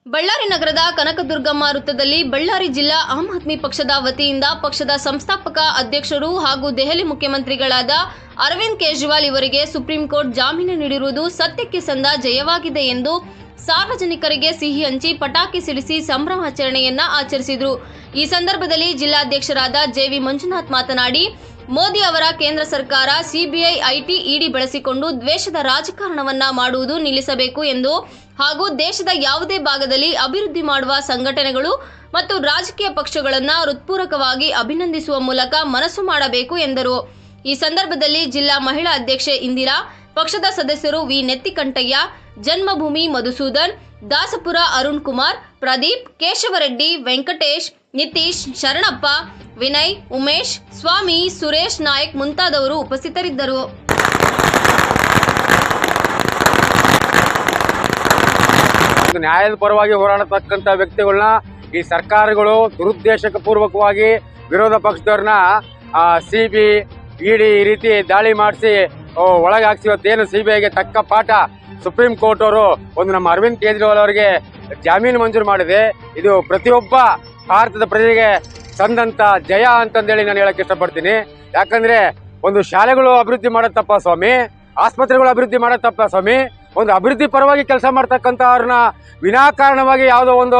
ಬಳ್ಳಾರಿ ನಗರದ ಕನಕದುರ್ಗಮ್ಮ ವೃತ್ತದಲ್ಲಿ ಬಳ್ಳಾರಿ ಜಿಲ್ಲಾ ಆಮ್ ಆದ್ಮಿ ಪಕ್ಷದ ವತಿಯಿಂದ ಪಕ್ಷದ ಸಂಸ್ಥಾಪಕ ಅಧ್ಯಕ್ಷರು ಹಾಗೂ ದೆಹಲಿ ಮುಖ್ಯಮಂತ್ರಿಗಳಾದ ಅರವಿಂದ್ ಕೇಜ್ರಿವಾಲ್ ಇವರಿಗೆ ಸುಪ್ರೀಂ ಕೋರ್ಟ್ ಜಾಮೀನು ನೀಡಿರುವುದು ಸತ್ಯಕ್ಕೆ ಸಂದ ಜಯವಾಗಿದೆ ಎಂದು ಸಾರ್ವಜನಿಕರಿಗೆ ಸಿಹಿ ಹಂಚಿ ಪಟಾಕಿ ಸಿಡಿಸಿ ಸಂಭ್ರಮಾಚರಣೆಯನ್ನ ಆಚರಿಸಿದರು। ಈ ಸಂದರ್ಭದಲ್ಲಿ ಜಿಲ್ಲಾಧ್ಯಕ್ಷರಾದ ಜೆವಿ ಮಂಜುನಾಥ್ ಮಾತನಾಡಿ, ಮೋದಿ ಅವರ ಕೇಂದ್ರ ಸರ್ಕಾರ ಸಿಬಿಐ, ಐಟಿ, ಇಡಿ ಬಳಸಿಕೊಂಡು ದ್ವೇಷದ ರಾಜಕಾರಣವನ್ನ ಮಾಡುವುದು ನಿಲ್ಲಿಸಬೇಕು ಎಂದು ಹಾಗೂ ದೇಶದ ಯಾವುದೇ ಭಾಗದಲ್ಲಿ ಅಭಿವೃದ್ಧಿ ಮಾಡುವ ಸಂಘಟನೆಗಳು ಮತ್ತು ರಾಜಕೀಯ ಪಕ್ಷಗಳನ್ನು ಹೃತ್ಪೂರ್ವಕವಾಗಿ ಅಭಿನಂದಿಸುವ ಮೂಲಕ ಮನಸ್ಸು ಮಾಡಬೇಕು ಎಂದರು। ಈ ಸಂದರ್ಭದಲ್ಲಿ ಜಿಲ್ಲಾ ಮಹಿಳಾ ಅಧ್ಯಕ್ಷೆ ಇಂದಿರಾ, ಪಕ್ಷದ ಸದಸ್ಯರು ವಿ ನೆತ್ತಿಕಂಠಯ್ಯ, ಜನ್ಮಭೂಮಿ ಮಧುಸೂದನ್, ದಾಸಪುರ ಅರುಣ್ ಕುಮಾರ್, ಪ್ರದೀಪ್, ಕೇಶವರೆಡ್ಡಿ, ವೆಂಕಟೇಶ್, ನಿತೀಶ್, ಶರಣಪ್ಪ, ವಿನಯ್, ಉಮೇಶ್, ಸ್ವಾಮಿ, ಸುರೇಶ್ ನಾಯಕ್ ಮುಂತಾದವರು ಉಪಸ್ಥಿತರಿದ್ದರು। ನ್ಯಾಯದ ಪರವಾಗಿ ಹೋರಾಡತಕ್ಕಂತ ವ್ಯಕ್ತಿಗಳನ್ನ ಈ ಸರ್ಕಾರಗಳು ದುರುದ್ದೇಶಕ ಪೂರ್ವಕವಾಗಿ ವಿರೋಧ ಪಕ್ಷದವ್ರನ್ನ ಸಿಬಿ, ಇಡಿ ಈ ರೀತಿ ದಾಳಿ ಮಾಡಿಸಿ ಒಳಗೆ ಹಾಕ್ಸಿವತ್ತೇನು ಸಿಬಿಐಗೆ ತಕ್ಕ ಪಾಠ ಸುಪ್ರೀಂ ಕೋರ್ಟ್ ಅವರು ಒಂದು ನಮ್ಮ ಅರವಿಂದ್ ಕೇಜ್ರಿವಾಲ್ ಅವರಿಗೆ ಜಾಮೀನು ಮಂಜೂರು ಮಾಡಿದೆ। ಇದು ಪ್ರತಿಯೊಬ್ಬ ಭಾರತದ ಪ್ರಜೆಗೆ ಸಂದಂತ ಜಯ ಅಂತಂದೇಳಿ ನಾನು ಹೇಳಕ್ ಇಷ್ಟಪಡ್ತೀನಿ। ಯಾಕಂದ್ರೆ ಒಂದು ಶಾಲೆಗಳು ಅಭಿವೃದ್ಧಿ ಮಾಡತ್ತಪ್ಪ ಸ್ವಾಮಿ, ಆಸ್ಪತ್ರೆಗಳು ಅಭಿವೃದ್ಧಿ ಮಾಡತ್ತಪ್ಪ ಸ್ವಾಮಿ, ಒಂದು ಅಭಿವೃದ್ಧಿ ಪರವಾಗಿ ಕೆಲಸ ಮಾಡ್ತಕ್ಕಂಥವ್ರನ್ನ ವಿನಾಕಾರಣವಾಗಿ ಯಾವುದೋ ಒಂದು